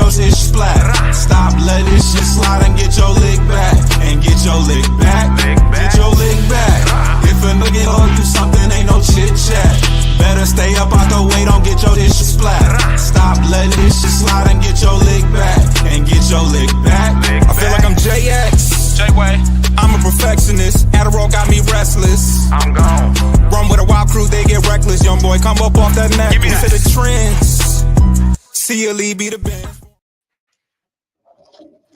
your shit splat. Stop letting this shit slide and get your lick back. And get your lick back. Get your lick back. If a nigga owe you something, ain't no chit chat. Better stay up out the way, don't get your shit splat. Stop letting this shit slide and get your lick back. And get your lick back. I feel like I'm JX. J-Way. I'm a perfectionist. Adderall got me restless. I'm gone. Run with a wild crew, they get reckless. Young boy, come up off that neck. Into the trends. See you lead, be the band.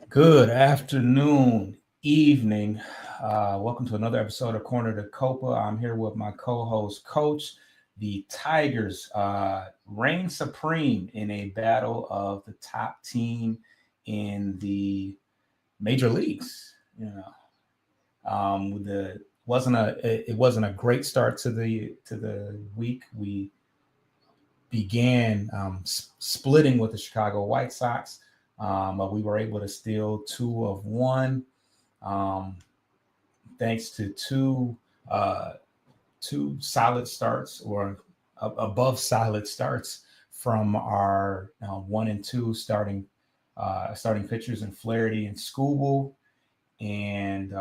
Good afternoon, evening. Welcome to another episode of Corner to Copa. I'm here with my co-host, Coach. The Tigers reign supreme in a battle of the top team in the major leagues. You know, it wasn't a great start to the week. We began splitting with the Chicago White Sox, but we were able to steal 2 of 1, thanks to two solid starts or above solid starts from our 1 and 2 starting pitchers in Flaherty and Skubal. And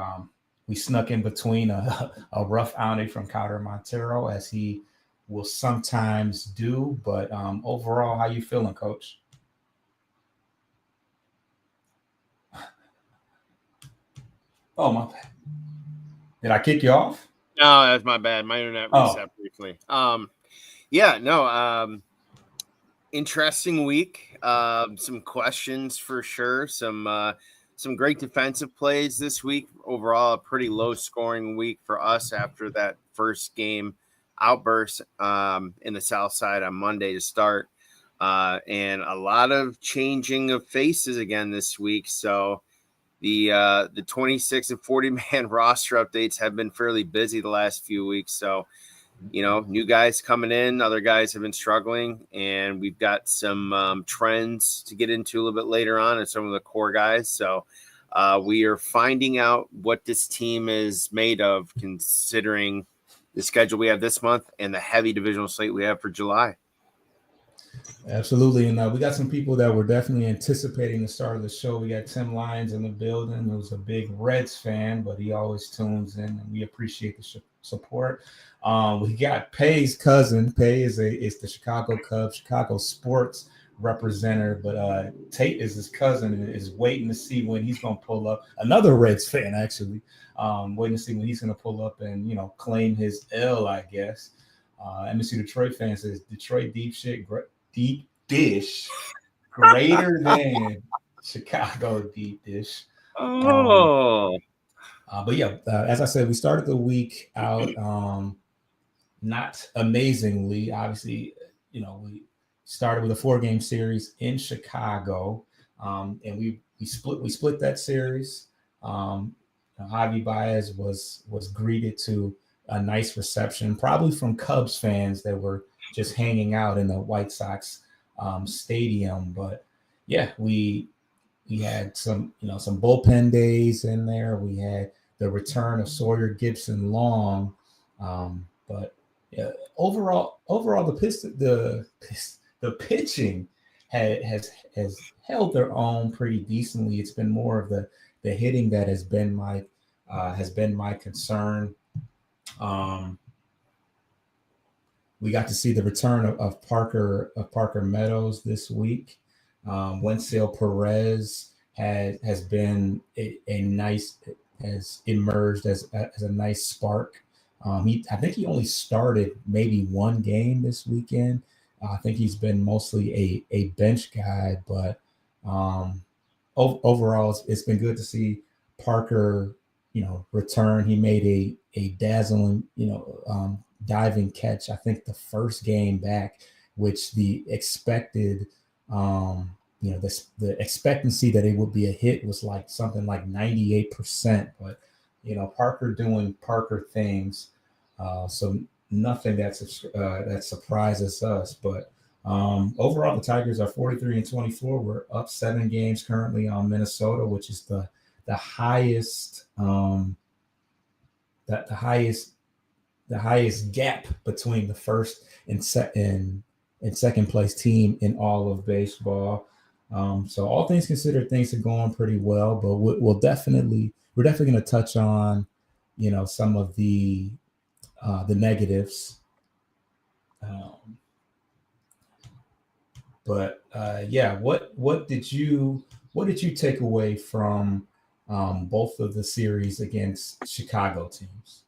we snuck in between a rough outing from Carter Montero, as he will sometimes do. But overall, how you feeling, Coach? Oh, my bad. Did I kick you off? No, that's my bad. My internet reset briefly. Interesting week. Some questions for sure. Some great defensive plays this week. Overall, a pretty low scoring week for us after that first game outburst in the South Side on Monday to start. And a lot of changing of faces again this week. So the 26 and 40 man roster updates have been fairly busy the last few weeks. So, you know, new guys coming in, other guys have been struggling, and we've got some trends to get into a little bit later on and some of the core guys. So we are finding out what this team is made of, considering the schedule we have this month and the heavy divisional slate we have for July. Absolutely. And we got some people that were definitely anticipating the start of the show. We got Tim Lyons in the building, who's a big Reds fan, but he always tunes in, and we appreciate the support. We got Pay's cousin. Pay is the Chicago Cubs, Chicago sports representative, but Tate is his cousin and is waiting to see when he's going to pull up. Another Reds fan, actually, waiting to see when he's going to pull up and, claim his L, I guess. MSU Detroit fan says Detroit deep dish greater than Chicago deep dish. But yeah, as I said, we started the week out not amazingly. Obviously, we started with a 4-game series in Chicago, and we split that series. Javi Baez was greeted to a nice reception, probably from Cubs fans that were just hanging out in the White Sox stadium. But yeah, we had some bullpen days in there. We had the return of Sawyer Gibson Long, but yeah, overall the pitching has held their own pretty decently. It's been more of the hitting that has been my concern. We got to see the return of Parker Meadows this week. Wenceel Perez has been has emerged as a nice spark. I think he only started maybe 1 game this weekend. I think he's been mostly a bench guy, but overall it's been good to see Parker return. He made a dazzling diving catch, I think the first game back, which the expected the expectancy that it would be a hit was like something like 98%, but Parker doing Parker things, so nothing that surprises us. But overall, the Tigers are 43-24. We're up 7 games currently on Minnesota, which is the highest the highest gap between the first and second place team in all of baseball. So all things considered, things are going pretty well. But we're definitely going to touch on, some of the negatives. Um, but yeah, what did you take away from both of the series against Chicago teams?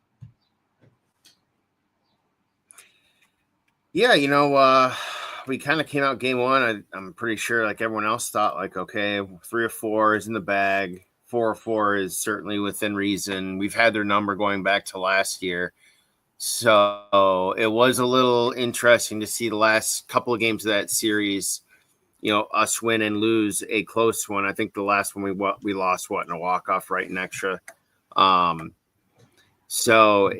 Yeah, we kind of came out game one. I'm pretty sure, like everyone else, thought like, okay, 3 or 4 is in the bag. 4 or 4 is certainly within reason. We've had their number going back to last year, so it was a little interesting to see the last couple of games of that series. Us win and lose a close one. I think the last one we lost in a walk off right in extra. So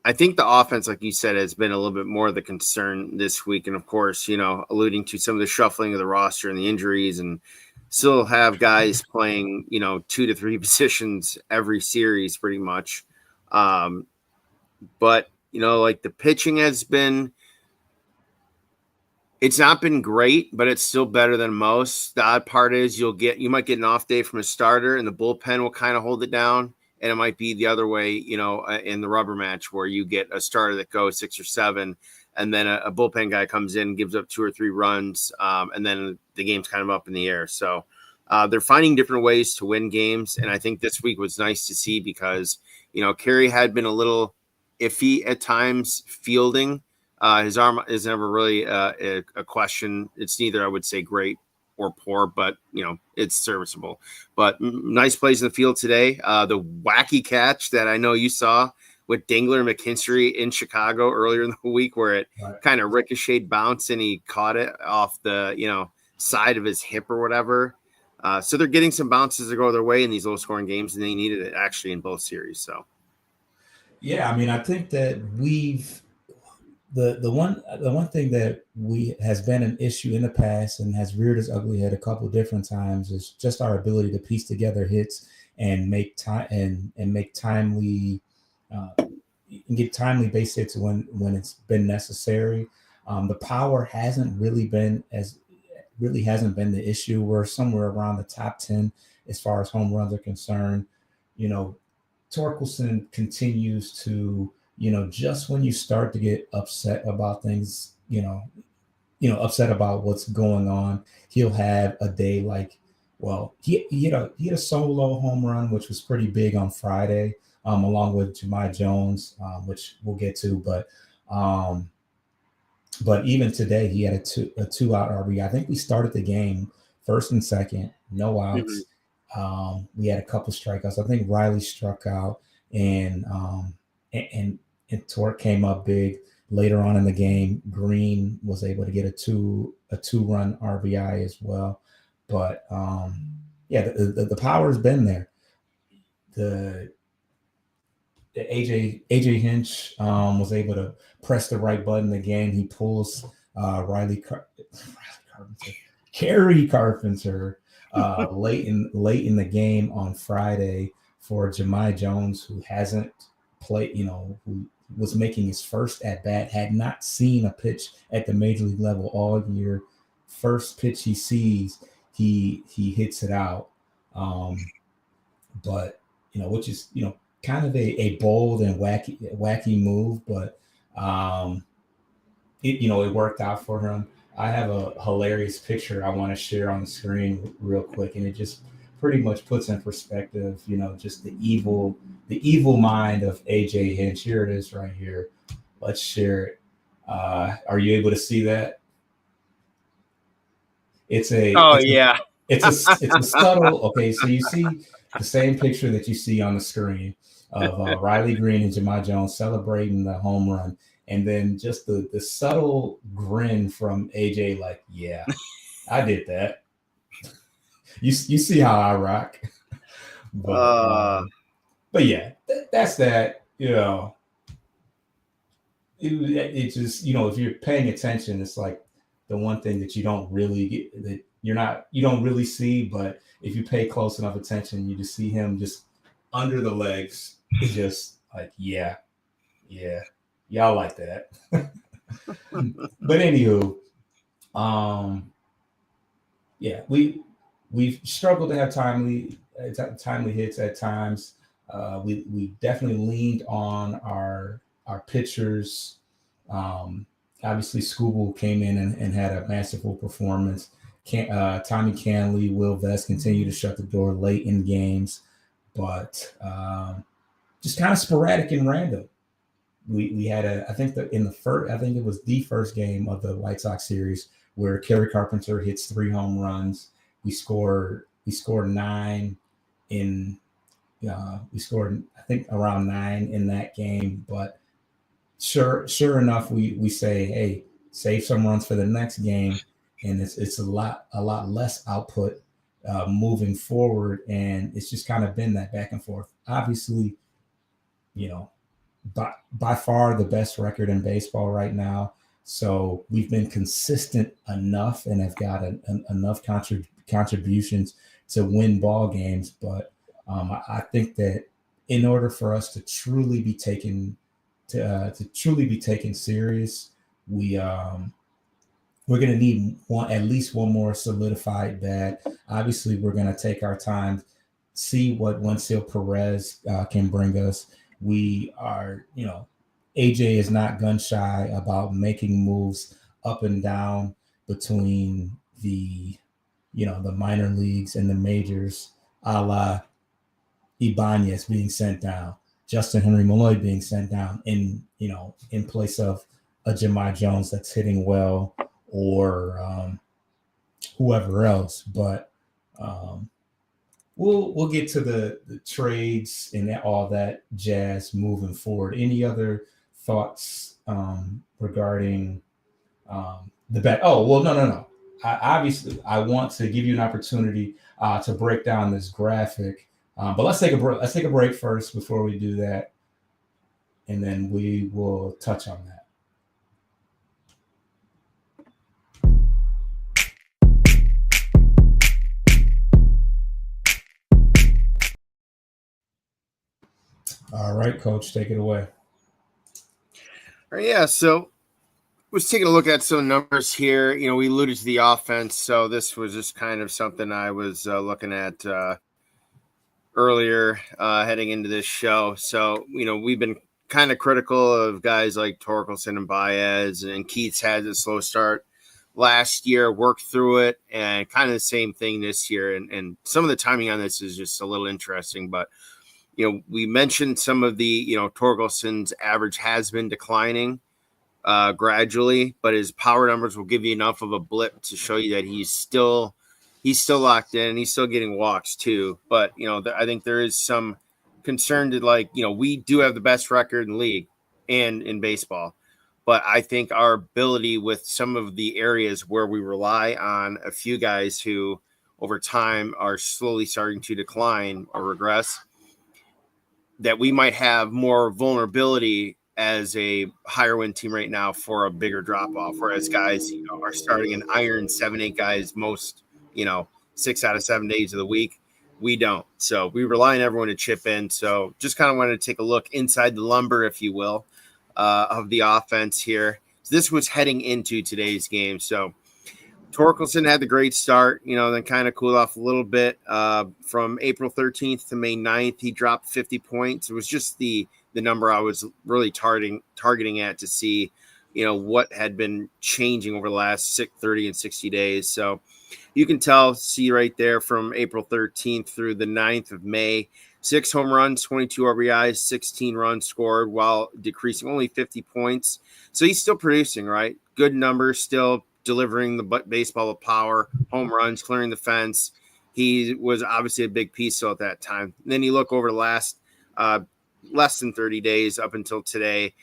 I think the offense, like you said, has been a little bit more of the concern this week. And of course, alluding to some of the shuffling of the roster and the injuries, and still have guys playing, 2 to 3 positions every series pretty much. But, like the pitching it's not been great, but it's still better than most. The odd part is you might get an off day from a starter and the bullpen will kind of hold it down. And it might be the other way, in the rubber match where you get a starter that goes 6 or 7, and then a bullpen guy comes in, gives up 2 or 3 runs, and then the game's kind of up in the air. So they're finding different ways to win games. And I think this week was nice to see because, Kerry had been a little iffy at times fielding. His arm is never really a question. It's neither, I would say, great or poor, but it's serviceable. But nice plays in the field today. The wacky catch that I know you saw with Dingler and McKinstry in Chicago earlier in the week, where it kind of ricocheted, bounced, and he caught it off the side of his hip or whatever. So they're getting some bounces to go their way in these low scoring games, and they needed it actually in both series. So yeah, I mean, I think that the one thing that has been an issue in the past and has reared its ugly head a couple of different times is just our ability to piece together hits and make time and make timely and get timely base hits when it's been necessary. The power hasn't really been the issue. We're somewhere around the top 10 as far as home runs are concerned. Torkelson continues to, just when you start to get upset about things, upset about what's going on, he'll have a day like, well, he had a solo home run, which was pretty big on Friday, along with Jemai Jones, which we'll get to. But even today, he had a 2-out RBI. I think we started the game first and second, no outs. We had a couple strikeouts. I think Riley struck out, and Torque came up big later on in the game. Green was able to get a 2-run RBI as well. But yeah, the power's been there. The AJ Hinch was able to press the right button in the game. He pulls Kerry Carpenter late in the game on Friday for Jemai Jones, who hasn't played, who was making his first at bat, had not seen a pitch at the major league level all year. First pitch he sees, he hits it out. But which is kind of a bold and wacky move, but it worked out for him. I have a hilarious picture I want to share on the screen real quick, and it just pretty much puts in perspective, just the evil mind of AJ Hinch. Here it is right here. Let's share it. Are you able to see that? It's a subtle. Okay, so you see the same picture that you see on the screen of Riley Green and Jemai Jones celebrating the home run, and then just the subtle grin from AJ, like, yeah, I did that. You see how I rock. But yeah, that's that. It just, if you're paying attention, it's like the one thing that you don't really get, that you don't really see, but if you pay close enough attention, you just see him just under the legs, just like, yeah, y'all like that. But anywho, yeah, we've struggled to have timely hits at times. We definitely leaned on our pitchers. Um, Obviously, Scooble came in and had a masterful performance. Tommy Canley, Will Vest continue to shut the door late in games, but just kind of sporadic and random. We had I think that in the first, I think it was the first game of the White Sox series where Kerry Carpenter hits 3 home runs. We scored 9 in we scored I think around 9 in that game, but sure enough, we say, hey, save some runs for the next game, and it's a lot less output moving forward, and it's just kind of been that back and forth. Obviously, you know, by far the best record in baseball right now. So we've been consistent enough and have got enough contributions to win ball games. But I think that in order for us to truly be taken serious, we're going to need at least one more solidified bat. Obviously, we're going to take our time, see what Wenceel Perez can bring us. We are, AJ is not gun shy about making moves up and down between the minor leagues and the majors, a la Ibanez being sent down, Justin Henry Malloy being sent down in place of a Jemai Jones that's hitting well, or whoever else. But we'll get to the trades and all that jazz moving forward. Any other thoughts regarding the bet? Oh, well, no. Obviously, I want to give you an opportunity to break down this graphic. But let's take a break. Let's take a break first before we do that, and then we will touch on that. All right, Coach, take it away. All right, yeah, so was taking a look at some numbers here. We alluded to the offense, so this was just kind of something I was looking at earlier heading into this show. So, we've been kind of critical of guys like Torkelson and Baez, and Keats had a slow start last year, worked through it, and kind of the same thing this year. And some of the timing on this is just a little interesting, but we mentioned some of the, Torkelson's average has been declining gradually, but his power numbers will give you enough of a blip to show you that he's still locked in. He's still getting walks too. But, I think there is some concern that, we do have the best record in the league and in baseball. But I think our ability with some of the areas where we rely on a few guys who over time are slowly starting to decline or regress, that we might have more vulnerability as a higher win team right now for a bigger drop off. Whereas guys, are starting an iron 7-8 guys most, 6 out of 7 days of the week. We don't. So we rely on everyone to chip in. So just kind of wanted to take a look inside the lumber, if you will, of the offense here. So this was heading into today's game. So Torkelson had the great start, then kind of cooled off a little bit. From April 13th to May 9th, he dropped 50 points. It was just the number I was really targeting at to see, what had been changing over the last 30 and 60 days. So you can see right there from April 13th through the 9th of May, 6 home runs, 22 RBIs, 16 runs scored while decreasing only 50 points. So he's still producing, right? Good numbers, still delivering the baseball with power, home runs, clearing the fence. He was obviously a big piece at that time. And then you look over the last less than 30 days up until today,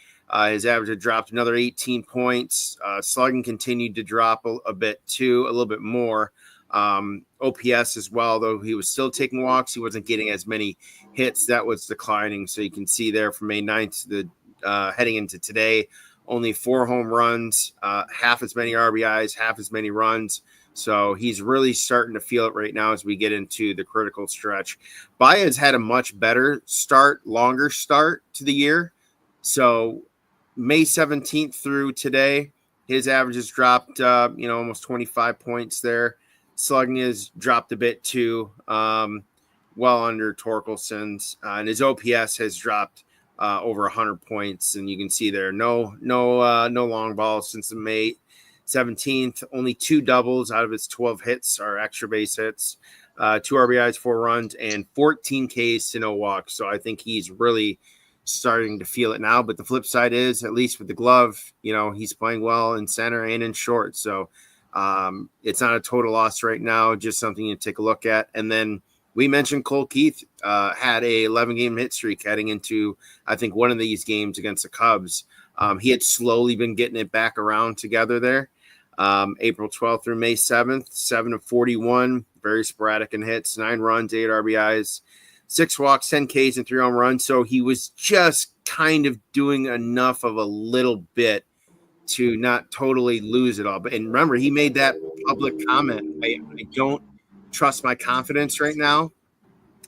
his average had dropped another 18 points. Slugging continued to drop a bit too, a little bit more. OPS as well, though he was still taking walks. He wasn't getting as many hits. That was declining. So you can see there from May 9th to heading into today, only 4 home runs, half as many RBIs, half as many runs. So he's really starting to feel it right now as we get into the critical stretch. Baez had a much better start, longer start to the year. So May 17th through today, his averages dropped, almost 25 points there. Slugging has dropped a bit too, well under Torkelson's, and his OPS has dropped over 100 points. And you can see there, no long balls since the May 17th. Only 2 doubles out of his 12 hits are extra base hits. 2 RBIs, 4 runs, and 14 Ks to no walks. So I think he's really starting to feel it now. But the flip side is, at least with the glove, he's playing well in center and in short. So it's not a total loss right now, just something to take a look at. And then we mentioned Cole Keith had a 11-game hit streak heading into, I think, one of these games against the Cubs. He had slowly been getting it back around together there. April 12th through May 7th, 7 of 41, very sporadic in hits, 9 runs, 8 RBIs, 6 walks, 10 Ks, and 3 home runs. So he was just kind of doing enough of a little bit to not totally lose it all. But and remember, he made that public comment. I don't trust my confidence right now.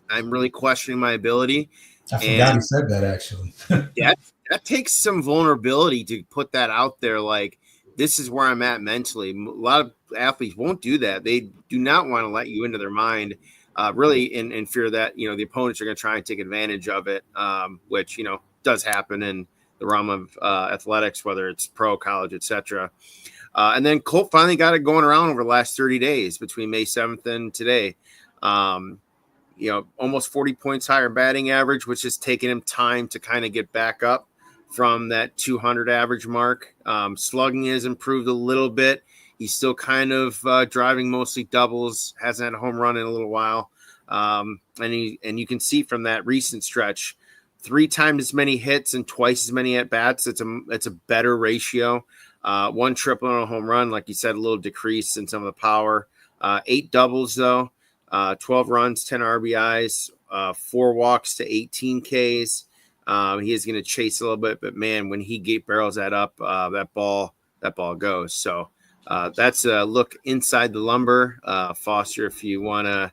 I'm really questioning my ability. I forgot he said that, actually. that takes some vulnerability to put that out there. Like, this is where I'm at mentally. A lot of athletes won't do that. They do not want to let you into their mind, really in fear that, the opponents are going to try and take advantage of it, which, does happen in the realm of athletics, whether it's pro, college, etc. And then Colt finally got it going around over the last 30 days between May 7th and today. Almost 40 points higher batting average, which has taken him time to kind of get back up from that 200 average mark. Slugging has improved a little bit. He's still kind of driving mostly doubles, hasn't had a home run in a little while. And you can see from that recent stretch, 3 times as many hits and twice as many at bats. It's a better ratio. 1 triple and a home run, like you said, a little decrease in some of the power. 8 doubles though, 12 runs, 10 RBIs, 4 walks to 18 Ks. He is going to chase a little bit, but man, when he barrels that up, that ball goes. So that's a look inside the lumber. Foster, if you want to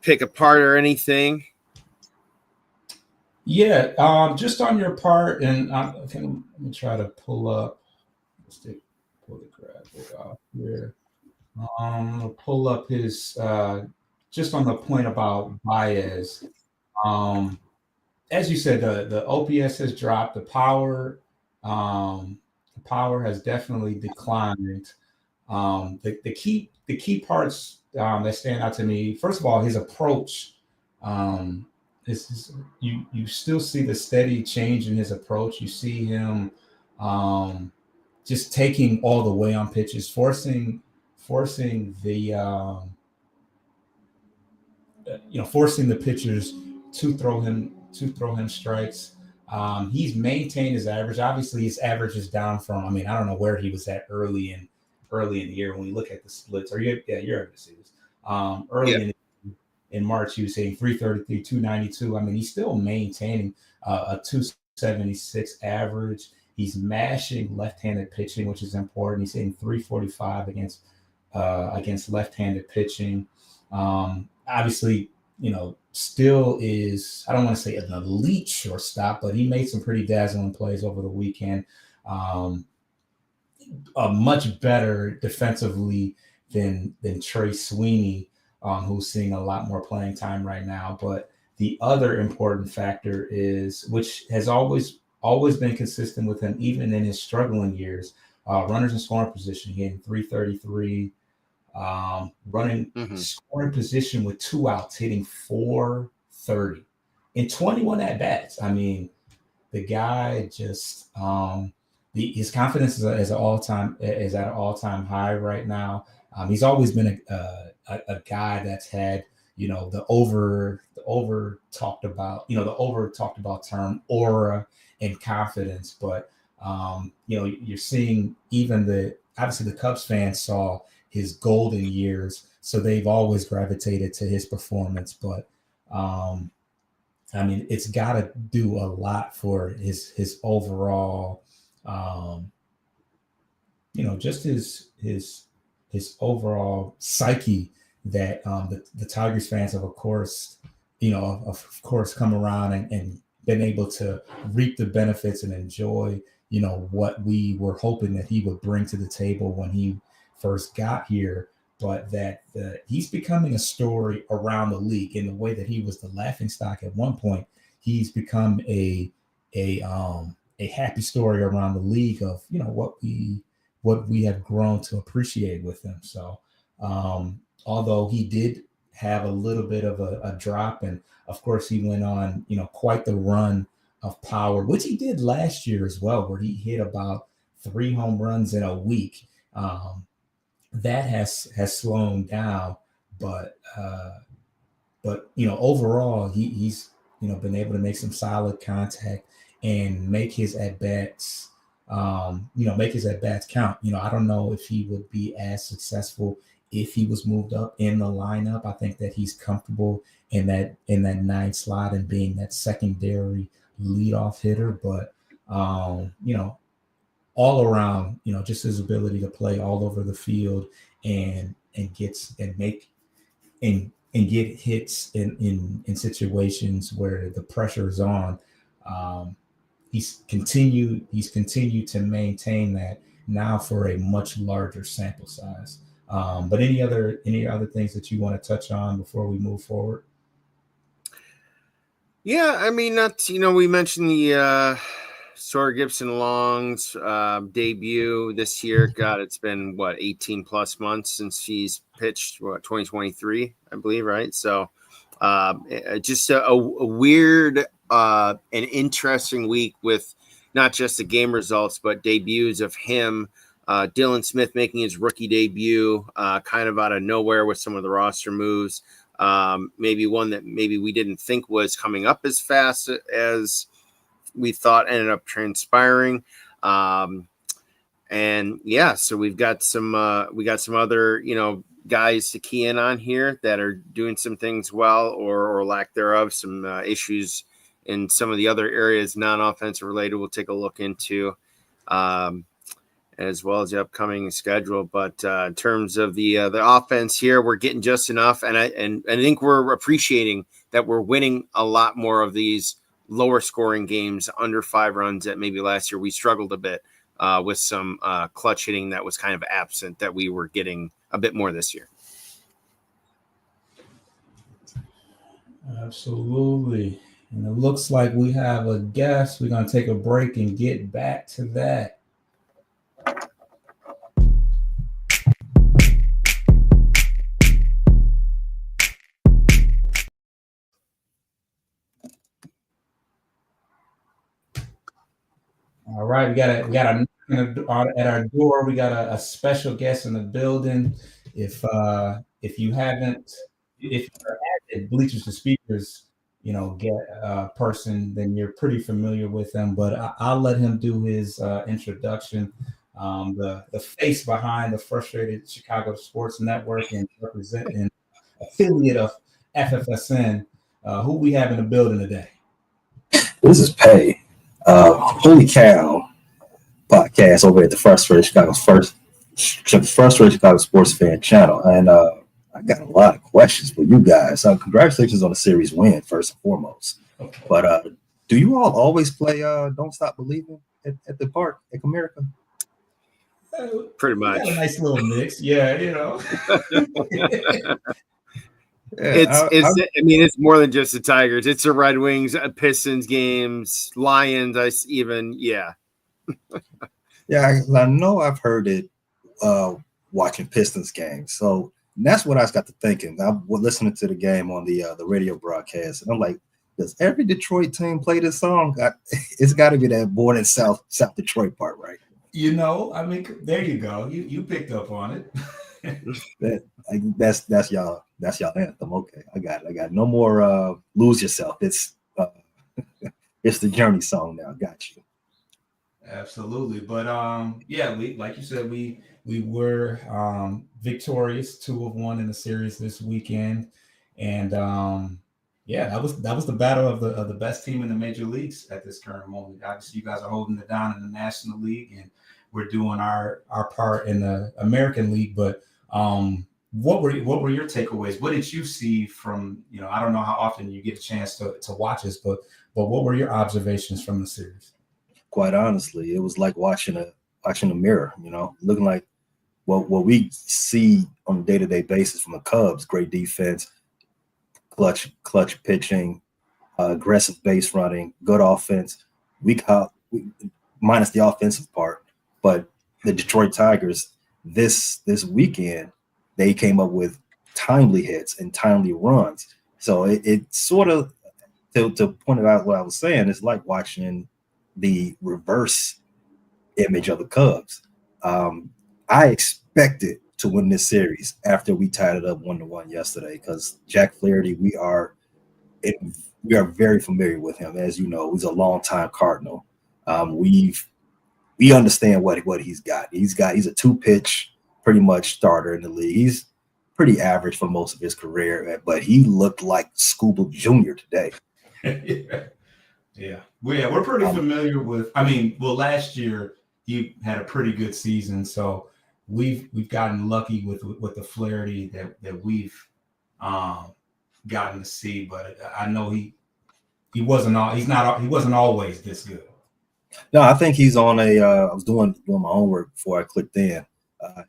pick apart or anything. Yeah, just on your part, and let me try to pull up. Pull the graphic off here. I'll pull up his just on the point about Baez. As you said, the OPS has dropped. The power has definitely declined. The key parts that stand out to me, first of all, his approach. You still see the steady change in his approach. You see him just taking all the way on pitches, forcing the forcing the pitchers to throw him strikes. He's maintained his average. Obviously, his average is down from. I don't know where he was at early in the year when we look at the splits. You're able to see this. In March, he was hitting 333, 292. He's still maintaining a 276 average. He's mashing left-handed pitching, which is important. He's hitting 345 against left-handed pitching. Obviously, still is, I don't want to say an elite shortstop, but he made some pretty dazzling plays over the weekend. Much better defensively than Trey Sweeney, who's seeing a lot more playing time right now. But the other important factor is, which has always been consistent with him, even in his struggling years, runners in scoring position. He had 333, scoring position with 2 outs, hitting 430 in 21 at bats. The guy just his confidence is at an all-time high right now. He's always been a guy that's had, the over talked about term aura and confidence, but you're seeing obviously the Cubs fans saw his golden years, so they've always gravitated to his performance. But it's got to do a lot for his overall, just his overall psyche that the Tigers fans have, of course, come around and been able to reap the benefits and enjoy, what we were hoping that he would bring to the table when he first got here. but that he's becoming a story around the league in the way that he was the laughingstock at one point. He's become a happy story around the league of what we have grown to appreciate with him. So although he did have a little bit of a drop, and of course he went on quite the run of power, which he did last year as well, where he hit about 3 home runs in a week. That has slowed down, but overall he's been able to make some solid contact and make his at bats count. I don't know if he would be as successful if he was moved up in the lineup. I think that he's comfortable in that 9 slot and being that secondary leadoff hitter, but all around, just his ability to play all over the field and get hits in situations where the pressure is on. He's continued to maintain that now for a much larger sample size. But any other things that you want to touch on before we move forward? Yeah, I mean, we mentioned the Sawyer Gibson-Long's debut this year. God, it's been 18 plus months since he's pitched 2023, I believe, right? So just a weird and interesting week with not just the game results, but debuts of him. Dylan Smith making his rookie debut kind of out of nowhere with some of the roster moves. Maybe one that maybe we didn't think was coming up as fast as we thought ended up transpiring. And yeah, so we got some other, guys to key in on here that are doing some things well or lack thereof, some issues in some of the other areas, non-offensive related, we'll take a look into, as well as the upcoming schedule. But in terms of the offense here, we're getting just enough. And I think we're appreciating that we're winning a lot more of these lower scoring games under 5 runs that maybe last year we struggled a bit with some clutch hitting that was kind of absent, that we were getting a bit more this year. Absolutely. And it looks like we have a guest. We're going to take a break and get back to that. All right, we got a knock at our door. We got a special guest in the building. If you're at Bleachers to Speakers, person, then you're pretty familiar with him. But I'll let him do his introduction. The face behind the Frustrated Chicago Sports Network and representing affiliate of FFSN. Who we have in the building today? This is Pay. Holy Cow podcast over at the Frustrated Chicago Sports Fan channel. And I got a lot of questions for you guys. Congratulations on the series win, first and foremost. Okay. But do you all always play Don't Stop Believing at the park at Comerica? Pretty much. A nice little mix. Yeah, It's more than just the Tigers. It's the Red Wings, Pistons games, Lions. Yeah. Yeah, I know I've heard it watching Pistons games. So that's what I got to thinking. I was listening to the game on the radio broadcast, and I'm like, does every Detroit team play this song? It's got to be that Born in South Detroit part, right? There you go. You picked up on it. That's y'all anthem. Okay, I got it. No more Lose Yourself. It's the Journey song now. Got you. Absolutely. But we, like you said, we were victorious, 2 of 1 in the series this weekend. And that was the battle of the best team in the major leagues at this current moment. Obviously you guys are holding it down in the National League, and we're doing our part in the American League. But what were your takeaways? What did you see from, I don't know how often you get a chance to watch this, but what were your observations from the series? Quite honestly, it was like watching a mirror, looking like what we see on a day-to-day basis from the Cubs, great defense, clutch pitching, aggressive base running, good offense. Minus the offensive part, but the Detroit Tigers this weekend, they came up with timely hits and timely runs. So it sort of, to point out what I was saying, it's like watching the reverse image of the Cubs. I expected to win this series after we tied it up 1-1 yesterday, because Jack Flaherty, we are very familiar with him. As you know, he's a longtime Cardinal. We understand what he's got. He's a 2-pitch pretty much starter in the league. He's pretty average for most of his career, but he looked like Scooble Jr. today. Yeah. We're pretty familiar with. I mean, well, last year he had a pretty good season, so we've gotten lucky with the Flaherty that we've gotten to see. But I know he wasn't always this good. No, I think he's on a. I was doing my homework before I clicked in.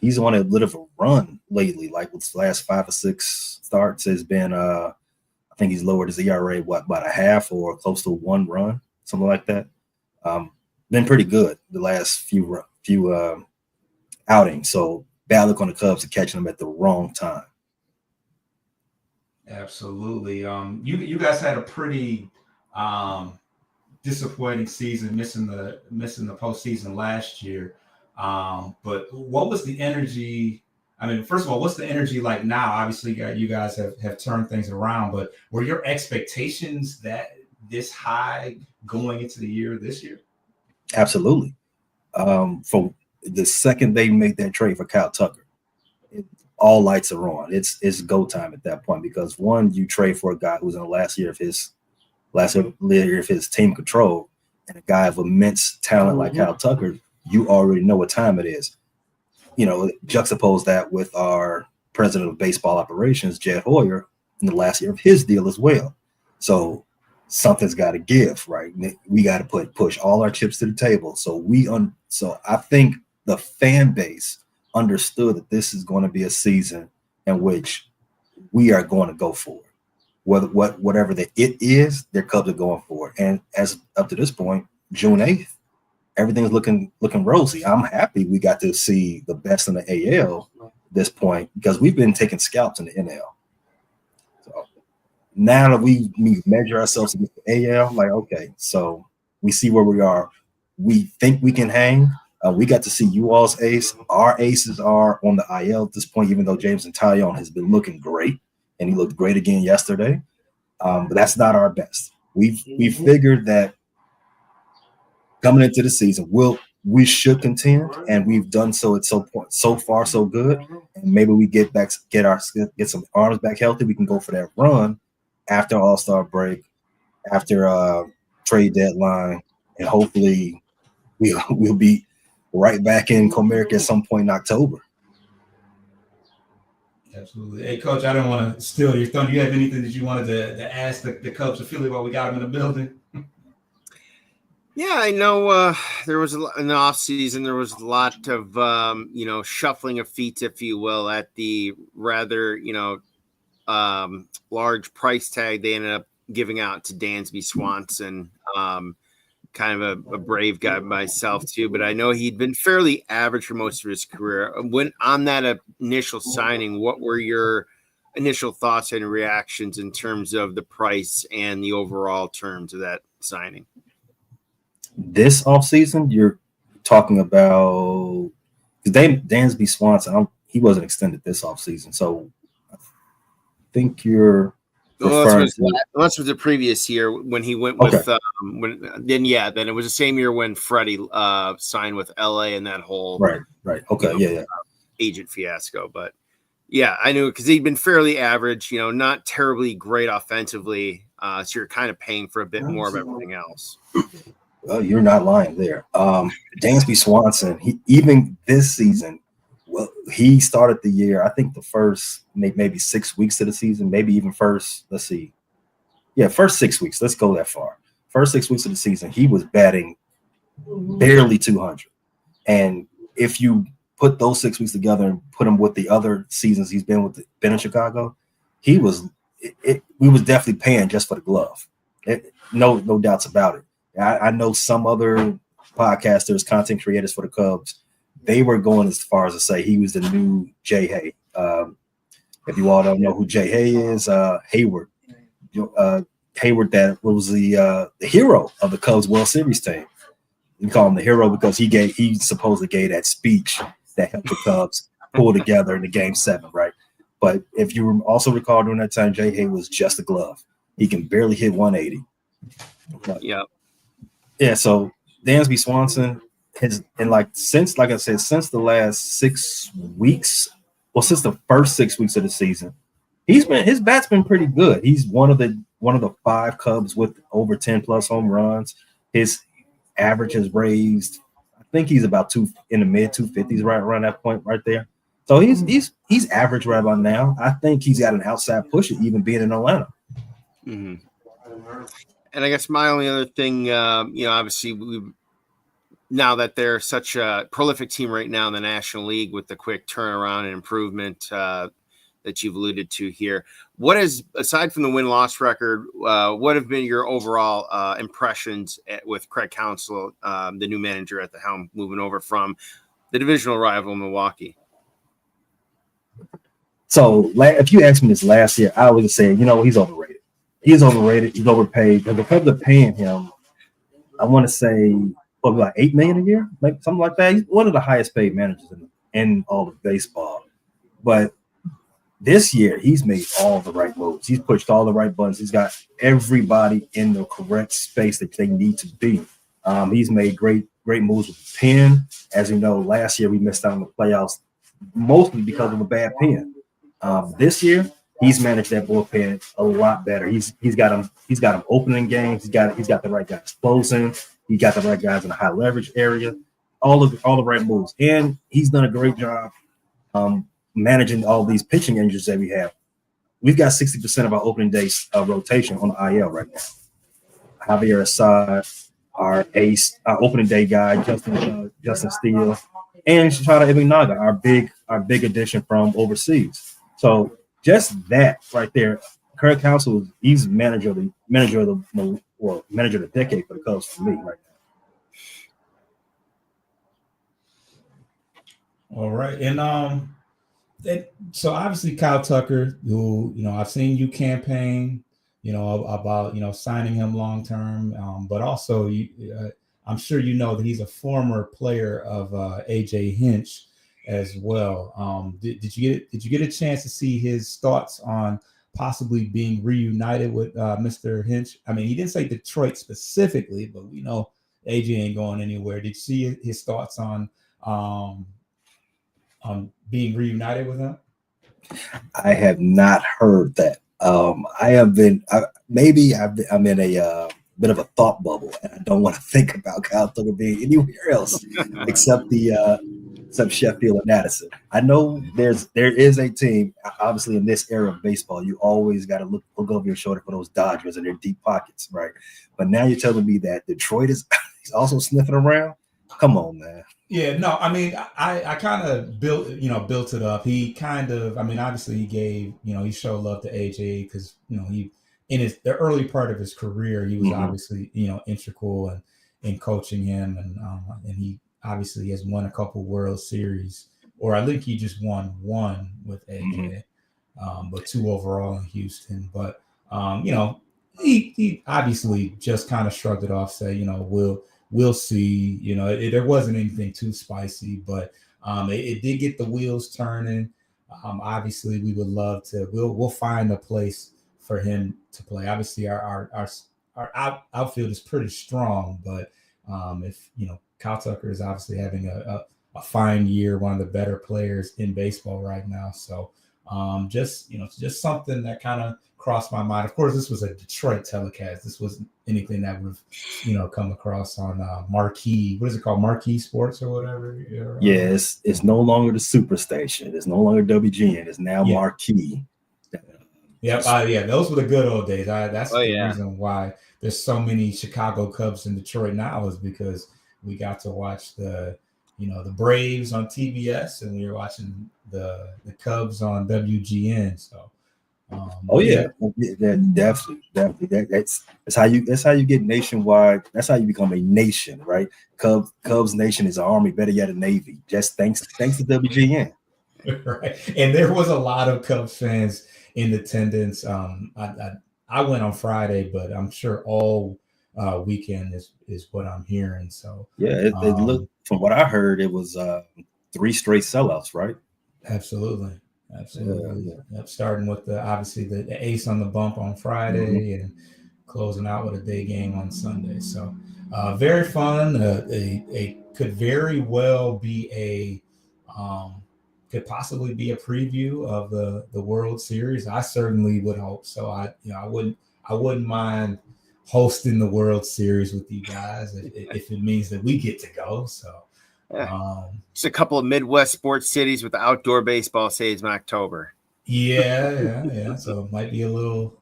He's on a little of a run lately. Like with the last 5 or 6 starts, has been. I think he's lowered his ERA about a half or close to 1 run, something like that. Been pretty good the last few outings. So bad luck on the Cubs for catching him at the wrong time. Absolutely. You guys had a pretty disappointing season, missing the postseason last year. But what was the energy? I mean, first of all, what's the energy like now? Obviously, you guys have turned things around, but were your expectations that this high going into the year this year? Absolutely. From the second they make that trade for Kyle Tucker, all lights are on. It's go time at that point, because one, you trade for a guy who's in the last year of his team control, and a guy of immense talent like Kyle Tucker, you already know what time it is. You know, juxtapose that with our president of baseball operations, Jed Hoyer, in the last year of his deal as well. So something's got to give, right? We got to push all our chips to the table. So I think the fan base understood that this is going to be a season in which we are going to go for it. Whatever it is, their Cubs are going for it. And as up to this point, June 8th, everything's looking rosy. I'm happy we got to see the best in the AL at this point, because we've been taking scalps in the NL. So now that we measure ourselves against the AL, like, okay, so we see where we are. We think we can hang. We got to see you all's ace. Our aces are on the IL at this point, even though James Taillon has been looking great, and he looked great again yesterday. But that's not our best. We figured that coming into the season, we should contend, and we've done so at so far so good. And maybe we get some arms back healthy. We can go for that run after All-Star break, after trade deadline, and hopefully we'll be right back in Comerica at some point in October. Absolutely. Hey, Coach, I don't want to steal your thunder. Do you have anything that you wanted to ask the Cubs affiliate while we got them in the building? Yeah, I know there was in the off season, there was a lot of, shuffling of feet, if you will, at the rather, large price tag they ended up giving out to Dansby Swanson. Kind of a brave guy myself too, but I know he'd been fairly average for most of his career. When on that initial signing, what were your initial thoughts and reactions in terms of the price and the overall terms of that signing? This offseason, you're talking about Dansby Swanson. He wasn't extended this offseason, so I think you're. Unless was the previous year when he went with then it was the same year when Freddie signed with LA and that whole agent fiasco. But yeah, I knew because he'd been fairly average, not terribly great offensively. So you're kind of paying for a bit more of everything else. Well, you're not lying there. Dansby Swanson, even this season, he started the year, I think the first maybe 6 weeks of the season, maybe even first 6 weeks. Let's go that far. First 6 weeks of the season, he was batting barely 200. And if you put those 6 weeks together and put him with the other seasons he's been in Chicago, we was definitely paying just for the glove. No doubts about it. I know some other podcasters, content creators for the Cubs, they were going as far as to say he was the new Jay Hay. If you all don't know who Jay Hay is, Hayward. Hayward, that was the hero of the Cubs World Series team. You call him the hero because he supposedly gave that speech that helped the Cubs pull together in the Game 7, right? But if you also recall during that time, Jay Hay was just a glove. He can barely hit 180. Yeah. So Dansby Swanson since the last 6 weeks, since the first 6 weeks of the season, his bat's been pretty good. He's one of the 5 Cubs with over 10 plus home runs. His average has raised. I think he's about in the mid 250s, right around that point right there. So he's average right about now. I think he's got an outside push, even being in Atlanta. Mm-hmm. And I guess my only other thing, obviously now that they're such a prolific team right now in the National League with the quick turnaround and improvement that you've alluded to here, what is, aside from the win-loss record, what have been your overall impressions with Craig Counsell, the new manager at the helm, moving over from the divisional rival Milwaukee? So if you asked me this last year, I would say, he's overrated. He's overrated. He's overpaid. Because the Cubs are paying him, I want to say, about $8 million a year, maybe something like that. He's one of the highest paid managers in all of baseball. But this year, he's made all the right moves. He's pushed all the right buttons. He's got everybody in the correct space that they need to be. He's made great moves with the pen. As you know, last year we missed out on the playoffs mostly because of a bad pen. This year, he's managed that bullpen a lot better. He's got him opening games. He's got the right guys closing. He got the right guys in the high leverage area. All the right moves, and he's done a great job managing all these pitching injuries that we have. We've got 60% of our opening day rotation on the IL right now. Javier Assad, our ace, our opening day guy, Justin Steele, and Shachada Ibinaga, our big addition from overseas. So just that right there, Craig Counsell, he's manager of the decade for the Cubs for me right now. All right, and so obviously Kyle Tucker, who I've seen you campaign, about signing him long term, but also I'm sure that he's a former player of AJ Hinch as well. Did you get a chance to see his thoughts on possibly being reunited with Mr. Hinch? I mean, he didn't say Detroit specifically, but we know AJ ain't going anywhere. Did you see his thoughts on being reunited with him? I have not heard that. I'm in a bit of a thought bubble, and I don't want to think about Kyle Tucker being anywhere else except Sheffield and Addison. I know there is a team, obviously in this era of baseball, you always got to look over your shoulder for those Dodgers and their deep pockets, right? But now you're telling me that Detroit is also sniffing around? Come on, man. Yeah, no, I mean, I kind of built it up. He kind of, obviously he gave, he showed love to AJ because, he, in the early part of his career, he was obviously, integral in coaching him. And he obviously has won a couple World Series, or I think he just won one with AJ, but 2 overall in Houston. But, he obviously just kind of shrugged it off, say, we'll see. There wasn't anything too spicy, but it did get the wheels turning. Obviously, we would love to. We'll find a place for him to play. Obviously, our outfield is pretty strong, but if Kyle Tucker is obviously having a fine year, one of the better players in baseball right now. So just something that kind of crossed my mind. Of course, this was a Detroit telecast. This wasn't anything that would have come across on Marquee. What is it called? Marquee Sports or whatever. Yeah, it's no longer the Superstation. It's no longer WGN. It's now Marquee. Yep. Yeah, those were the good old days. That's the reason why there's so many Chicago Cubs in Detroit now, is because we got to watch the the Braves on TBS, and we were watching the Cubs on WGN. So, yeah, definitely. That's how you get nationwide. That's how you become a nation, right? Cubs Nation is an army, better yet a navy. Just thanks to WGN. Right, and there was a lot of Cubs fans in attendance. I went on Friday, but I'm sure all weekend is what I'm hearing. So yeah, it looked, from what I heard, it was 3 straight sellouts, right? Absolutely. Yeah. Yep. Starting with obviously the ace on the bump on Friday and closing out with a day game on Sunday. So very fun. Could very well be could possibly be a preview of the World Series. I certainly would hope so. I wouldn't mind hosting the World Series with you guys if it means that we get to go. So just a couple of Midwest sports cities with outdoor baseball stadiums in October. Yeah. So it might be a little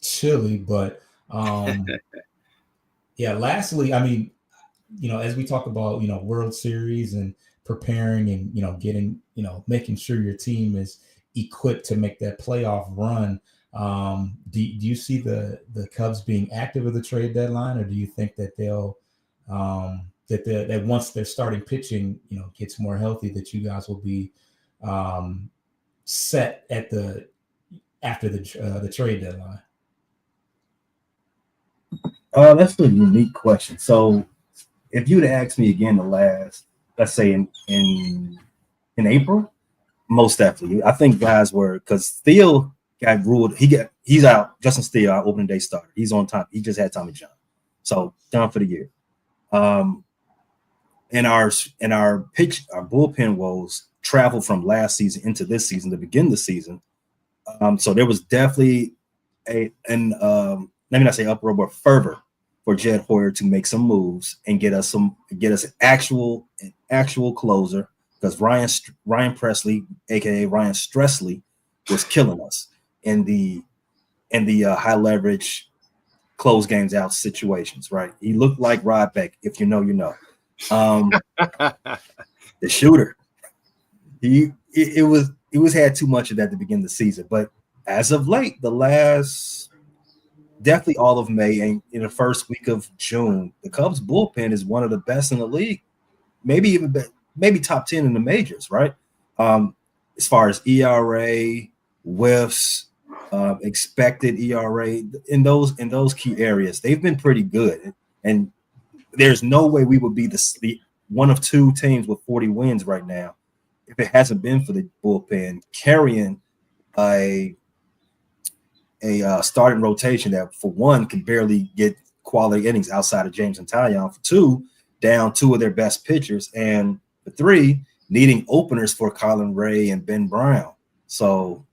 chilly, but yeah. Lastly, I mean, as we talk about, World Series and preparing and, getting, making sure your team is equipped to make that playoff run. Do you see the Cubs being active at the trade deadline, or do you think that they'll that once their starting pitching, gets more healthy, that you guys will be set after the trade deadline? That's a unique question. So if you'd asked me again let's say in April, most definitely. I think guys were, because Steele got ruled. He's out. Justin Steele, our opening day starter. He's on time. He just had Tommy John, so done for the year. And our bullpen woes traveled from last season into this season to begin the season. So there was definitely let me not say uproar, but fervor for Jed Hoyer to make some moves and get us an actual closer, because Ryan Presley, aka Ryan Stressley, was killing us in the high leverage close games out situations. Right, he looked like Rod Beck. If you know, you know. The shooter. It was had too much of that to begin the season, but as of late, definitely all of May and in the first week of June, the Cubs bullpen is one of the best in the league, maybe top 10 in the majors, right? As far as ERA, whiffs, expected ERA, in those key areas, they've been pretty good. And there's no way we would be the one of 2 teams with 40 wins right now if it hasn't been for the bullpen carrying a starting rotation that, for one, can barely get quality innings outside of James and Taillon, for 2, down 2 of their best pitchers, and for 3, needing openers for Colin Ray and Ben Brown. So,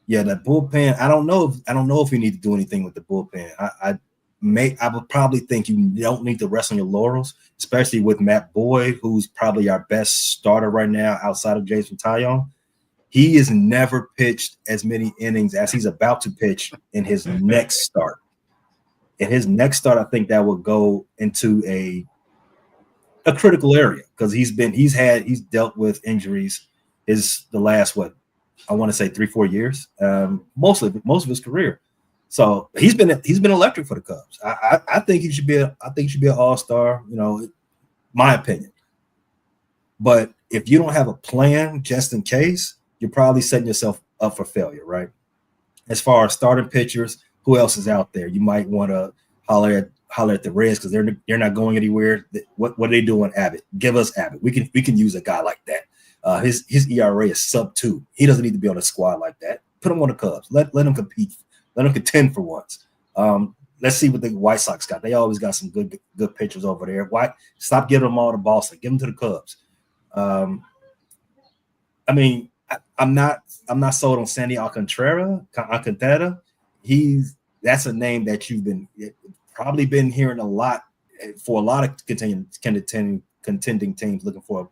yeah, that bullpen. I don't know if we need to do anything with the bullpen. I would probably think you don't need to rest on your laurels, especially with Matt Boyd, who's probably our best starter right now outside of Jason Taillon. He has never pitched as many innings as he's about to pitch in his next start. In his next start, I think that will go into a critical area, because he's dealt with injuries the last, I want to say 3-4 years, most of his career. So he's been electric for the Cubs. I think he should be an all-star, my opinion. But if you don't have a plan just in case, you're probably setting yourself up for failure, right? As far as starting pitchers, who else is out there? You might want to holler at the Reds, because they're not going anywhere. What are they doing? Abbott, give us Abbott. We can use a guy like that. His ERA is sub-2. He doesn't need to be on a squad like that. Put him on the Cubs. Let him compete. Let them contend for once. Let's see what the White Sox got. They always got some good pitchers over there. Why stop giving them all to Boston? Give them to the Cubs. I mean, I'm not sold on Sandy Alcantara. That's a name that you've probably been hearing a lot for a lot of contending teams looking for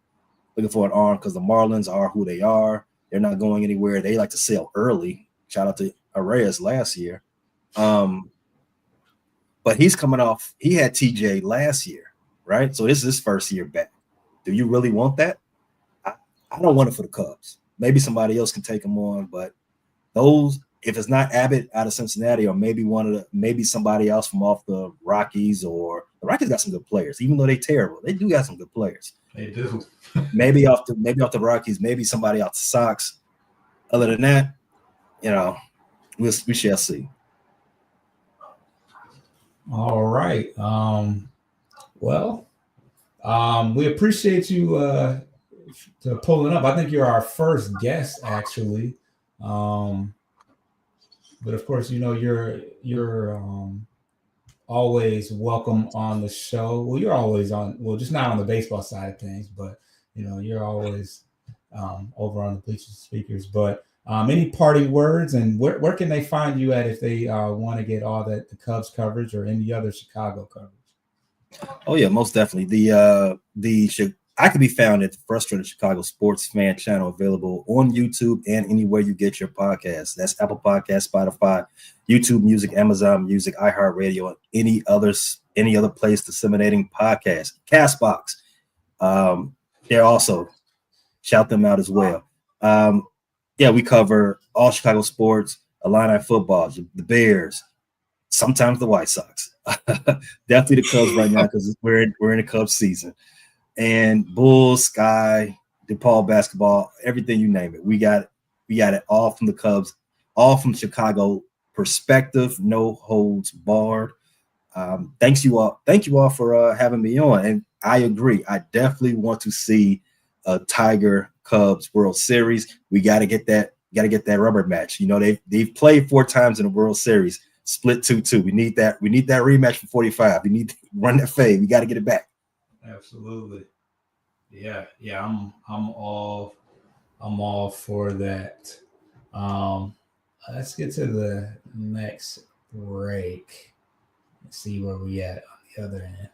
an arm, because the Marlins are who they are. They're not going anywhere. They like to sell early. Shout out to Arraez last year. But he's coming off. He had TJ last year, right? So this is his first year back. Do you really want that? I don't want it for the Cubs. Maybe somebody else can take him on, but those, if it's not Abbott out of Cincinnati, or maybe somebody else from off the Rockies, or the Rockies got some good players, even though they're terrible. They do got some good players. They do. maybe off the Rockies, maybe somebody off the Sox. Other than that, we shall see. All right. We appreciate you to pulling up. I think you're our first guest, actually. But of course, you're always welcome on the show. Well, you're always on. Well, just not on the baseball side of things, but you're always over on the Bleachers Speakers. But any parting words, and where can they find you at if they want to get all the Cubs coverage or any other Chicago coverage? Oh yeah, most definitely. I can be found at the Frustrated Chicago Sports Fan channel, available on YouTube and anywhere you get your podcasts. That's Apple Podcasts, Spotify, YouTube Music, Amazon Music, iHeartRadio, any other place disseminating podcasts. Castbox. They're also, shout them out as well. We cover all Chicago sports, Illini football, the Bears, sometimes the White Sox. Definitely the Cubs right now, because we're in the Cubs season. And Bulls, Sky, DePaul basketball, everything you name it. We got it all from the Cubs, all from Chicago perspective, no holds barred. Thank you all for having me on. And I agree. I definitely want to see a Tiger Cubs World Series. We got to get that rubber match. They've played 4 times in the World Series, split 2-2. We need that rematch for 45. We need to run that fade. We got to get it back. Absolutely. Yeah. I'm all for that. Let's get to the next break and see where we at on the other end.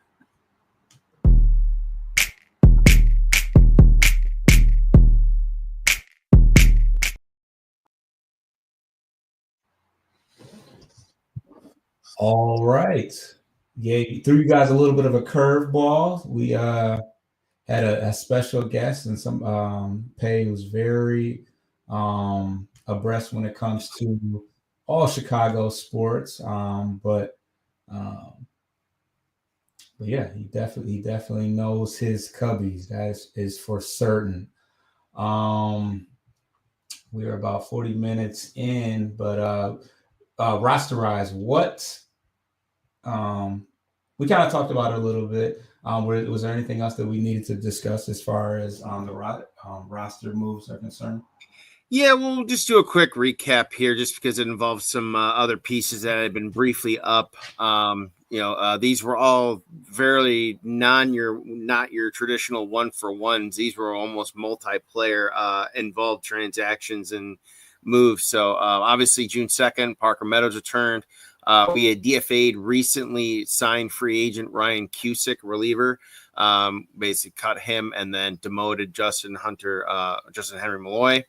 All right. Threw you guys a little bit of a curveball. We had a special guest, and some Pay was very abreast when it comes to all Chicago sports. But yeah, he definitely knows his Cubbies. That is for certain. We are about 40 minutes in, but rosterize what we kind of talked about it a little bit. Was there anything else that we needed to discuss as far as the roster moves are concerned? Yeah, we'll just do a quick recap here, just because it involves some other pieces that had been briefly up. These were all very not your traditional 1-for-1s. These were almost multiplayer involved transactions and moves. So obviously June 2nd, Parker Meadows returned. We had DFA'd recently signed free agent Ryan Cusick, reliever. Basically cut him and then demoted Justin Henry Malloy.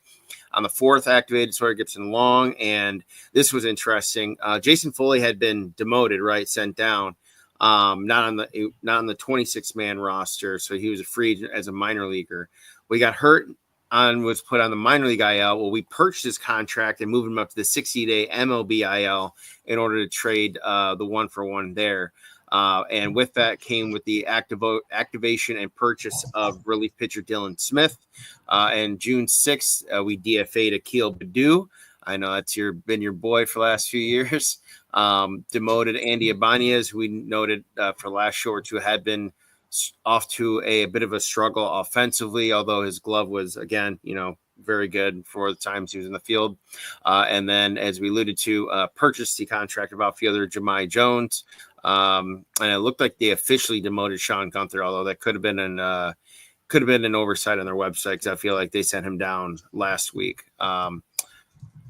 On the 4th, activated Sawyer Gibson Long, and this was interesting. Jason Foley had been demoted, right, sent down, not on the 26-man roster, so he was a free agent as a minor leaguer. We got hurt was put on the minor league IL. Well, we purchased his contract and moved him up to the 60-day MLB IL in order to trade the 1-for-1 there. And with that came with the activation and purchase of relief pitcher Dylan Smith. And June 6th, we DFA'd Akil Baddoo. I know that's been your boy for the last few years. Demoted Andy Ibanez, who we noted for the last show or two had been off to a bit of a struggle offensively, although his glove was, again, very good for the times he was in the field. And then, as we alluded to, purchased the contract of outfielder Jahmai Jones. And it looked like they officially demoted Sean Gunther, although that could have been an oversight on their website, because I feel like they sent him down last week.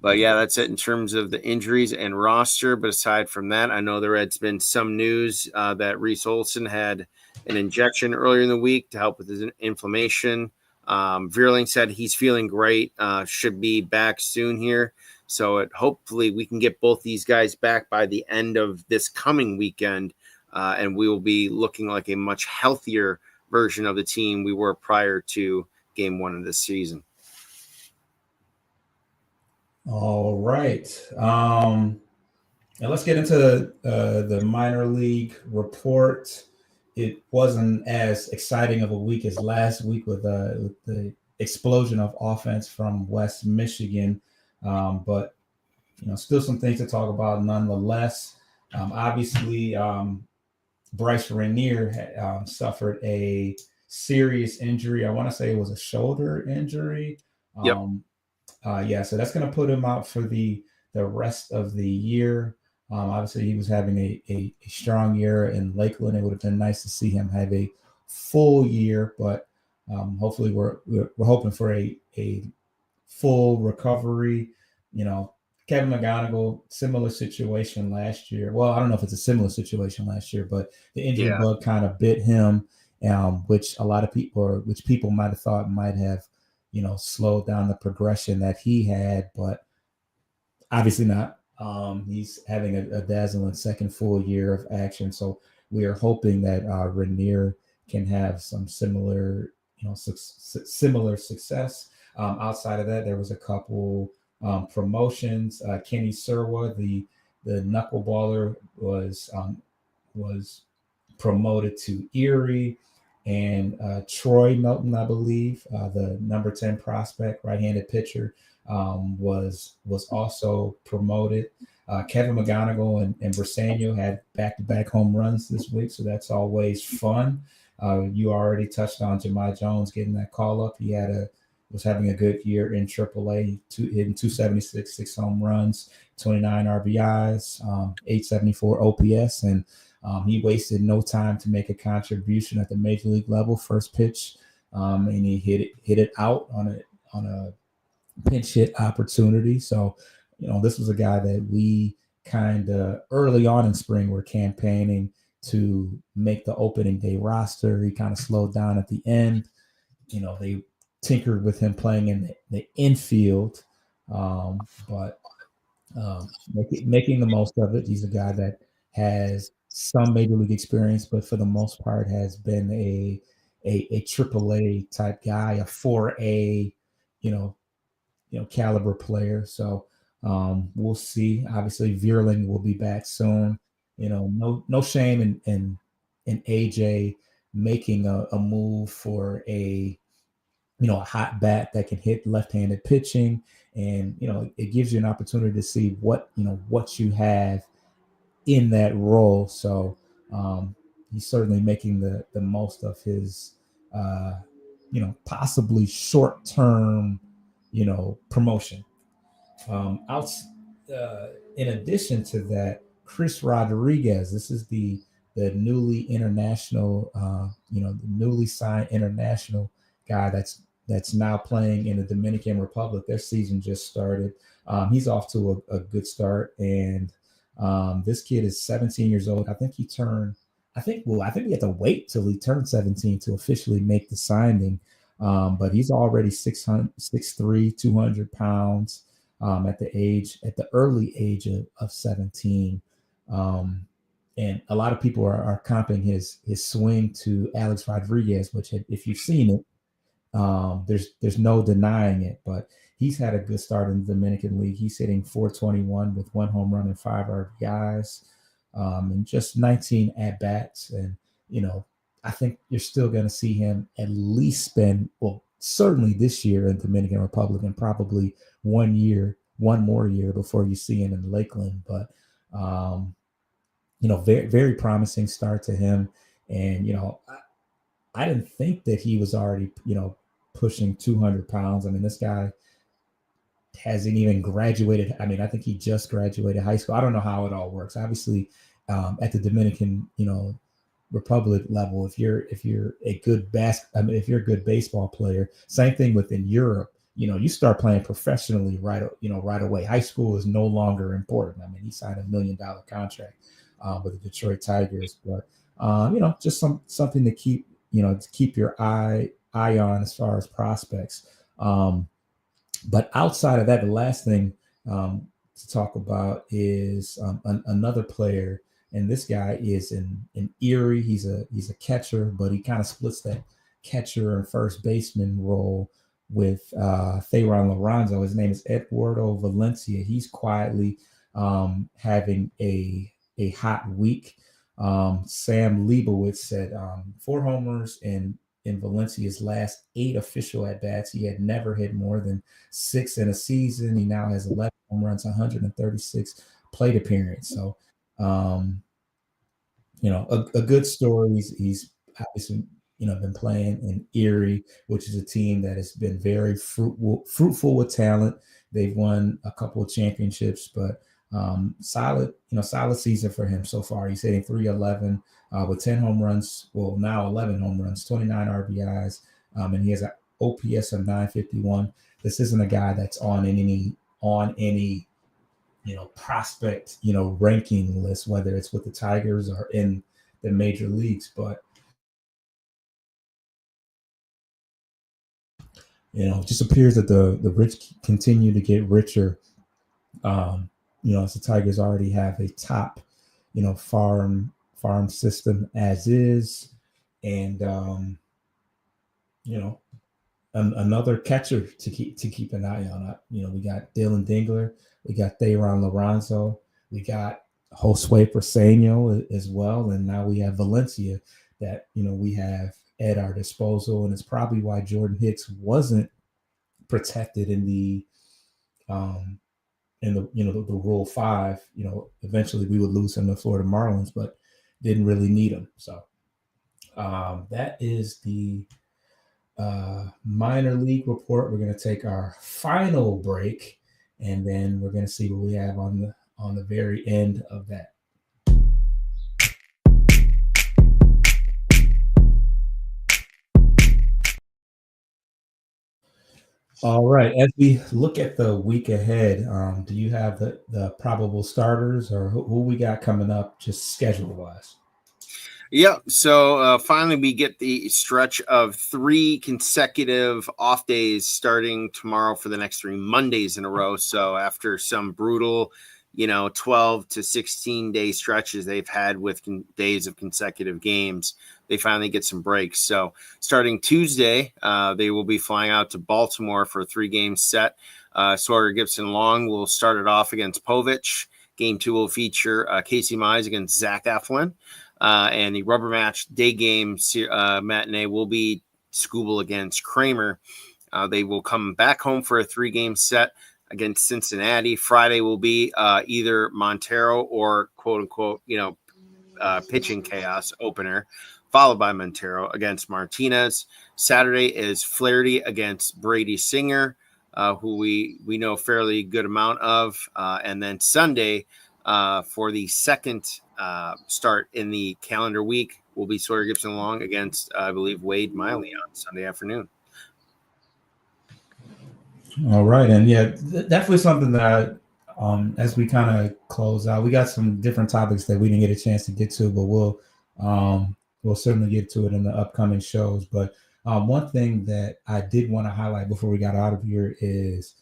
But yeah, that's it in terms of the injuries and roster. But aside from that, I know there had been some news that Reese Olson had an injection earlier in the week to help with his inflammation. Vierling said he's feeling great, should be back soon here. So hopefully we can get both these guys back by the end of this coming weekend and we will be looking like a much healthier version of the team we were prior to game 1 of this season. All right. And let's get into the minor league report. It wasn't as exciting of a week as last week with the explosion of offense from West Michigan, but still some things to talk about nonetheless. Obviously, Bryce Rainier suffered a serious injury. I want to say it was a shoulder injury. Yep. So that's going to put him out for the rest of the year. Obviously, he was having a strong year in Lakeland. It would have been nice to see him have a full year, but hopefully we're hoping for a full recovery. Kevin McGonigal, similar situation last year. Well, I don't know if it's a similar situation last year, but the injury bug kind of bit him, which people might have thought might have, slowed down the progression that he had, but obviously not. He's having a dazzling second full year of action, so we are hoping that Rainier can have some similar success. Outside of that, there was a couple promotions. Kenny Serwa, the knuckleballer, was promoted to Erie, and Troy Melton, I believe, the number 10 prospect, right-handed pitcher, was also promoted. Kevin McGonigal and Briseno had back-to-back home runs this week, so that's always fun. You already touched on Jahmai Jones getting that call up. He was having a good year in AAA, hitting 276, 6 home runs, 29 RBIs, 874 OPS, and he wasted no time to make a contribution at the major league level. First pitch, and he hit it out on a pinch hit opportunity. So, this was a guy that we kind of early on in spring were campaigning to make the opening day roster. He kind of slowed down at the end. They tinkered with him playing in the infield, but making the most of it. He's a guy that has some major league experience, but for the most part has been a AAA type guy, a 4A, caliber player. So we'll see. Obviously, Vierling will be back soon. No shame in AJ making a move for a hot bat that can hit left-handed pitching, and it gives you an opportunity to see what you have in that role. So he's certainly making the most of his possibly short-term promotion. In addition to that, Chris Rodriguez, this is the newly international, the newly signed international guy that's now playing in the Dominican Republic. Their season just started. He's off to a good start, and this kid is 17 years old. I think we have to wait till he turns 17 to officially make the signing. But he's already 6'3", 200 pounds at the early age of 17. And a lot of people are comping his swing to Alex Rodriguez, which, if you've seen it, there's no denying it. But he's had a good start in the Dominican League. He's hitting .421 with 1 home run and 5 RBIs, and just 19 at bats. And I think you're still going to see him at least spend, certainly this year in Dominican Republic, and probably one more year before you see him in Lakeland. But very, very promising start to him. And I didn't think that he was already pushing 200 pounds. I mean, this guy hasn't even graduated. I mean, I think he just graduated high school. I don't know how it all works. Obviously, at the Dominican Republic level, if you're a good if you're a good baseball player, same thing within Europe, you start playing professionally right away. High school is no longer important. I mean, he signed $1 million contract with the Detroit Tigers, but just something to keep your eye on as far as prospects. But outside of that, the last thing to talk about is another player, And this guy is in Erie. He's a catcher, but he kind of splits that catcher and first baseman role with Thayron Lorenzo. His name is Eduardo Valencia. He's quietly having a hot week. Sam Leibowitz said 4 homers in Valencia's last 8 official at bats. He had never hit more than 6 in a season. He now has 11 home runs, 136 plate appearance. So, a good story. He's obviously been playing in Erie, which is a team that has been very fruitful with talent. They've won a couple of championships, but solid season for him so far. He's hitting .311 with 10 home runs. Well, now 11 home runs, 29 RBIs, and he has an OPS of 951. This isn't a guy that's on any prospect ranking list, whether it's with the Tigers or in the major leagues, but it just appears that the rich continue to get richer. As the Tigers already have a top, farm system as is, and another catcher to keep an eye on. We got Dylan Dingler, we got Thayron Lorenzo, we got Josue Preseño as well, and now we have Valencia that we have at our disposal, and it's probably why Jordan Hicks wasn't protected in the the Rule 5. Eventually we would lose him to Florida Marlins, but didn't really need him. So that is the minor league report. We're going to take our final break, and then we're going to see what we have on the very end of that. All right. As we look at the week ahead, do you have the probable starters, or who we got coming up just schedule-wise? Yeah, so finally we get the stretch of 3 consecutive off days starting tomorrow for the next 3 Mondays in a row. So after some brutal, 12 to 16 day stretches they've had with days of consecutive games, they finally get some breaks. So starting Tuesday, they will be flying out to Baltimore for a 3-game set. Sawyer Gibson-Long will start it off against Povich. Game 2 will feature Casey Mize against Zach Eflin. And the rubber match day game matinee will be Skubal against Kramer. They will come back home for a 3-game set against Cincinnati. Friday will be either Montero or quote unquote, pitching chaos opener, followed by Montero against Martinez. Saturday is Flaherty against Brady Singer, who we know a fairly good amount of. And then Sunday, for the second start in the calendar week, will be Sawyer Gibson-Long against, I believe, Wade Miley on Sunday afternoon. All right. And definitely something that as we kind of close out, we got some different topics that we didn't get a chance to get to, but we'll certainly get to it in the upcoming shows. But one thing that I did want to highlight before we got out of here is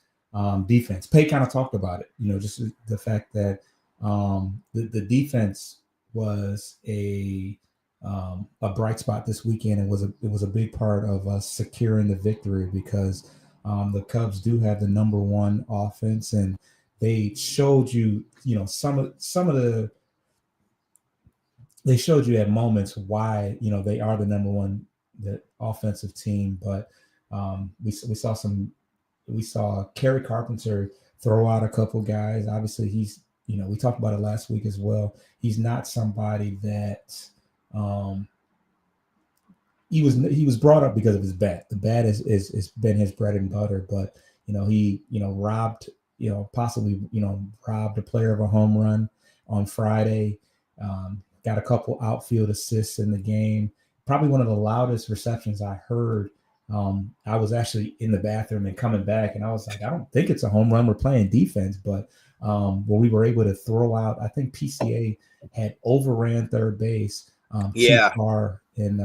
defense. Pay kind of talked about it, just the fact that the defense was a bright spot this weekend. It was a big part of us securing the victory, because the Cubs do have the number 1 offense, and they showed you, they showed you at moments why, they are the number 1 offensive team. But we saw Kerry Carpenter throw out a couple guys. Obviously he's, we talked about it last week as well. He's not somebody that he was brought up because of his bat. The bat is been his bread and butter, but he robbed possibly robbed a player of a home run on Friday. Got a couple outfield assists in the game. Probably one of the loudest receptions I heard. I was actually in the bathroom and coming back, and I was like, I don't think it's a home run. We're playing defense, but when we were able to throw out, I think PCA had overran third base too far, and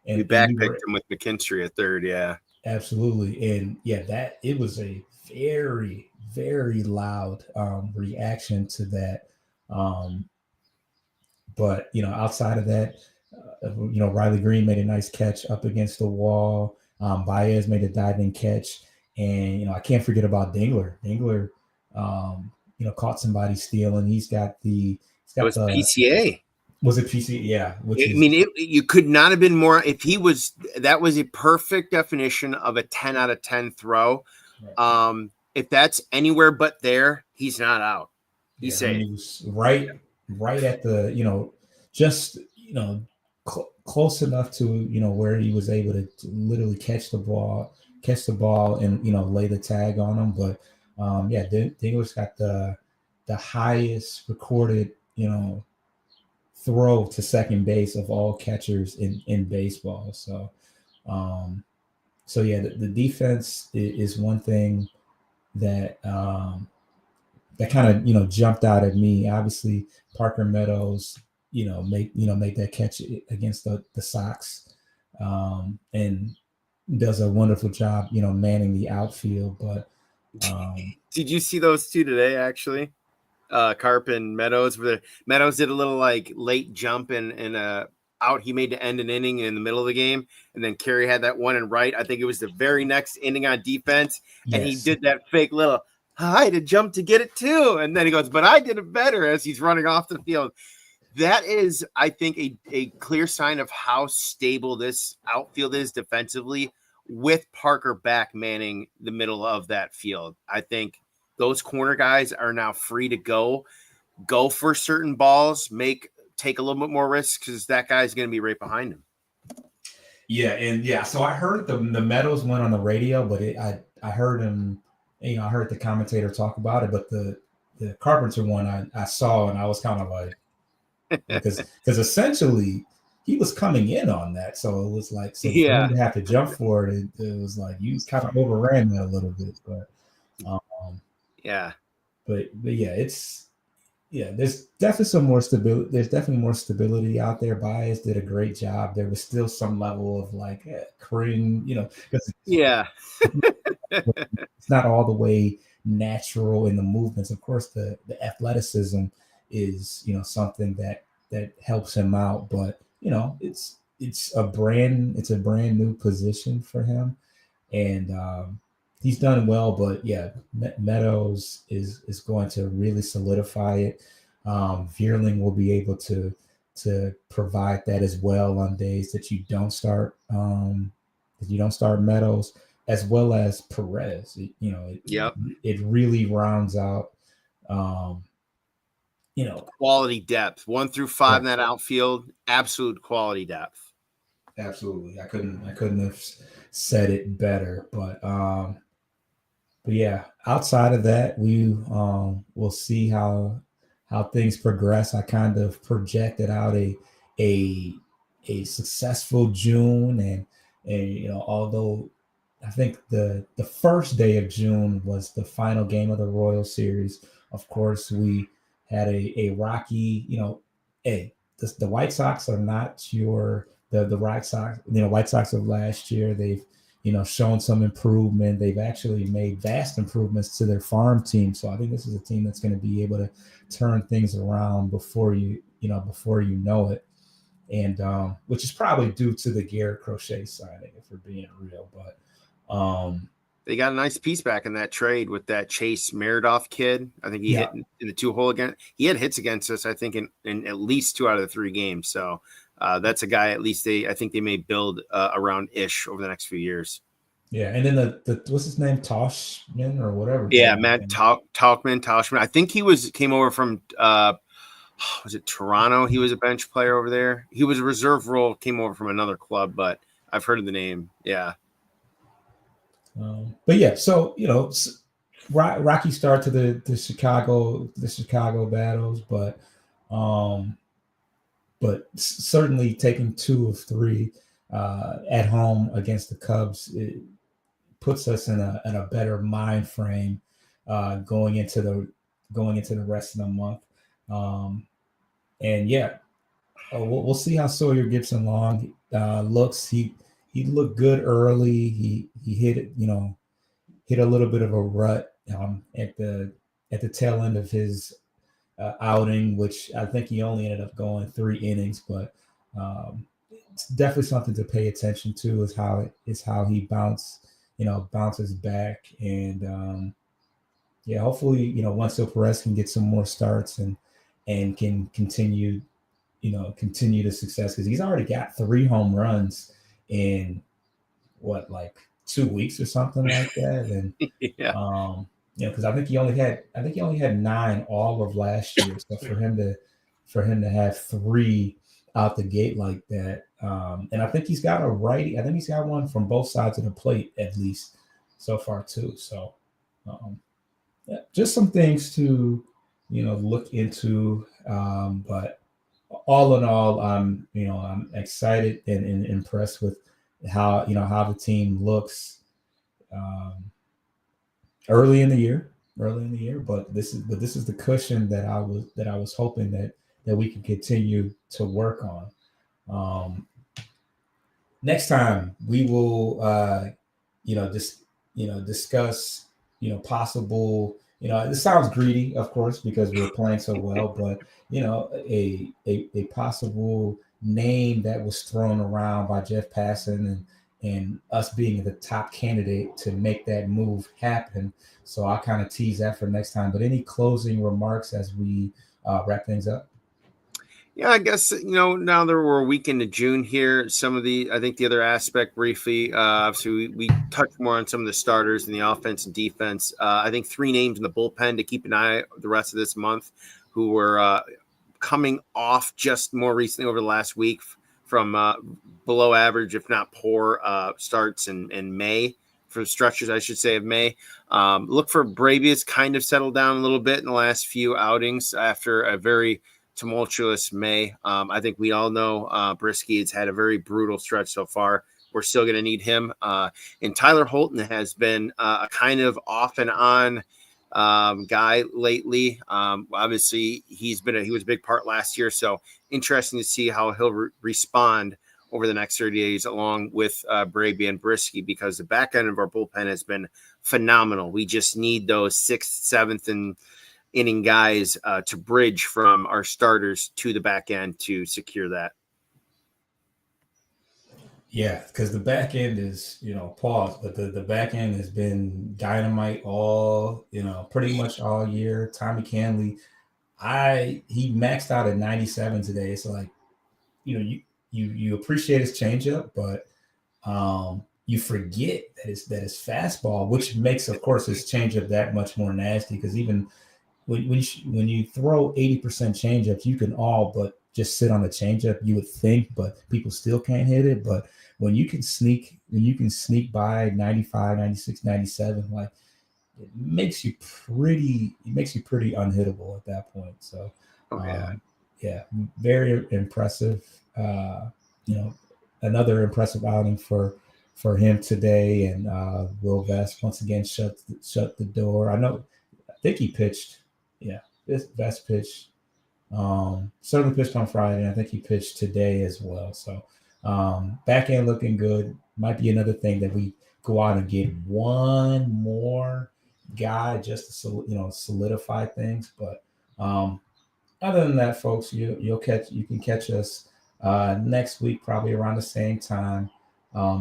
and we backpicked him with McKinstry at third. Yeah, absolutely, and that it was a very, very loud reaction to that. But outside of that, Riley Green made a nice catch up against the wall. Baez made a diving catch, and I can't forget about Dingler. Dingler, caught somebody stealing. It was PCA. Was it PC? Yeah. You could not have been more. That was a perfect definition of a 10 out of 10 throw. Right. If that's anywhere but there, he's not out. He's safe. He was right at the, just, close enough to, where he was able to literally catch the ball and, lay the tag on him. But Dingler's got the highest recorded, throw to second base of all catchers in baseball. So, the defense is one thing that that kind of jumped out at me. Obviously, Parker Meadows, make that catch against the Sox, and does a wonderful job, manning the outfield. But did you see those two today? Actually, Carp and Meadows. Where Meadows did a little like late jump and out he made to end an inning in the middle of the game, and then Kerry had that one and right. I think it was the very next inning on defense, and he did that fake little hi to jump to get it too, and then he goes, "But I did it better" as he's running off the field. That is, I think, a clear sign of how stable this outfield is defensively with Parker back manning the middle of that field. I think those corner guys are now free to go for certain balls, take a little bit more risk because that guy's going to be right behind him. Yeah. So I heard the Meadows went on the radio, but I heard him, I heard the commentator talk about it, but the Carpenter one I saw, and I was kind of like, because essentially he was coming in on that. So it was like, so you have to jump for it. It was like, you kind of overran that a little bit, but there's definitely some more stability. There's definitely more stability out there. Baez did a great job. There was still some level of like Kareem, it's not all the way natural in the movements. Of course, the athleticism is something that helps him out, but it's a brand new position for him, and he's done well. But Meadows is going to really solidify it. Vierling will be able to provide that as well on days that you don't start Meadows, as well as Perez. It really rounds out quality depth 1 through 5 in that outfield, absolute quality depth. Absolutely. I couldn't have said it better, but outside of that, we will see how things progress. I kind of projected out a successful June, and although I think the first day of June was the final game of the Royal Series, of course we had a rocky, the White Sox are not the White Sox, White Sox of last year. They've, shown some improvement. They've actually made vast improvements to their farm team. So I think this is a team that's going to be able to turn things around before you know it. And which is probably due to the Garrett Crochet signing, if we're being real. But they got a nice piece back in that trade with that Chase Meridoff kid. I think he hit in the 2-hole again. He had hits against us, I think, in at least 2 out of the 3 games. So that's a guy at least I think they may build around ish over the next few years. Yeah, and then the what's his name, Toshman or whatever. Yeah, Matt Toshman. I think he came over from was it Toronto? He was a bench player over there. He was a reserve role, came over from another club, but I've heard of the name. Yeah. So rocky start to the Chicago battles, but certainly taking 2 of 3 at home against the Cubs, it puts us in a better mind frame going into the rest of the month. We'll see how Sawyer Gibson Long looks. He looked good early. He hit a little bit of a rut at the tail end of his outing, which I think he only ended up going 3 innings, but it's definitely something to pay attention to. Is how he bounces back, and yeah, hopefully Juancio Perez can get some more starts and can continue the success, because he's already got 3 home runs in what, like 2 weeks or something like that. And Yeah. because I think he only had 9 all of last year. So for him to have 3 out the gate like that, and I think he's got a righty. I think he's got one from both sides of the plate at least so far too. So yeah, just some things to look into. But all in all, I'm excited and impressed with how the team looks early in the year. But this is the cushion that I was hoping that we could continue to work on. Next time we will just discuss possible. This sounds greedy, of course, because we're playing so well, but a possible name that was thrown around by Jeff Passan and us being the top candidate to make that move happen. So I'll kind of tease that for next time. But any closing remarks as we wrap things up? Yeah, I guess, now that we're a week into June here, I think the other aspect briefly, obviously we touched more on some of the starters in the offense and defense. I think 3 names in the bullpen to keep an eye the rest of this month who were coming off just more recently over the last week from below average, if not poor, starts in May, for stretches, I should say, of May. Look for Bravia's kind of settled down a little bit in the last few outings after a very tumultuous May. I think we all know Brisky has had a very brutal stretch so far. We're still going to need him. And Tyler Holton has been a kind of off and on guy lately. Obviously, he was a big part last year, so interesting to see how he'll respond over the next 30 days along with Bravia and Brisky, because the back end of our bullpen has been phenomenal. We just need those 6th, 7th, and inning guys to bridge from our starters to the back end to secure that. Yeah, because the back end is, pause, but the back end has been dynamite all, pretty much all year. Tommy Canley, he maxed out at 97 today. It's like, you appreciate his changeup, but you forget that it's fastball, which makes, of course, his changeup that much more nasty, because even when you throw 80% changeups, you can all but just sit on the changeup, you would think, but people still can't hit it. But when you can sneak by 95, 96, 97, like, it makes you pretty unhittable at that point. So yeah, very impressive. Another impressive outing for him today, and Will Vest once again shut the door. I think he pitched. Yeah, this Vest pitched. Certainly pitched on Friday, and I think he pitched today as well. So back end looking good. Might be another thing that we go out and get one more guy just to solidify things. But other than that, folks, you can catch us next week, probably around the same time.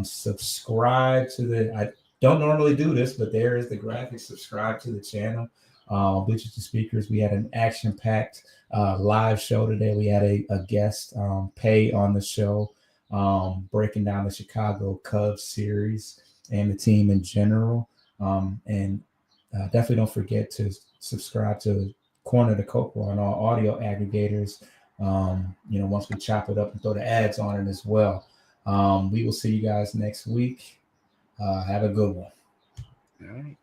Subscribe to I don't normally do this, but there is the graphic. Subscribe to the channel. Bleachers to Speakers. We had an action-packed live show today. We had a guest, Pay, on the show, breaking down the Chicago Cubs series and the team in general. And definitely don't forget to subscribe to Corner to Coco on all audio aggregators. Once we chop it up and throw the ads on it as well. We will see you guys next week. Have a good one. All right.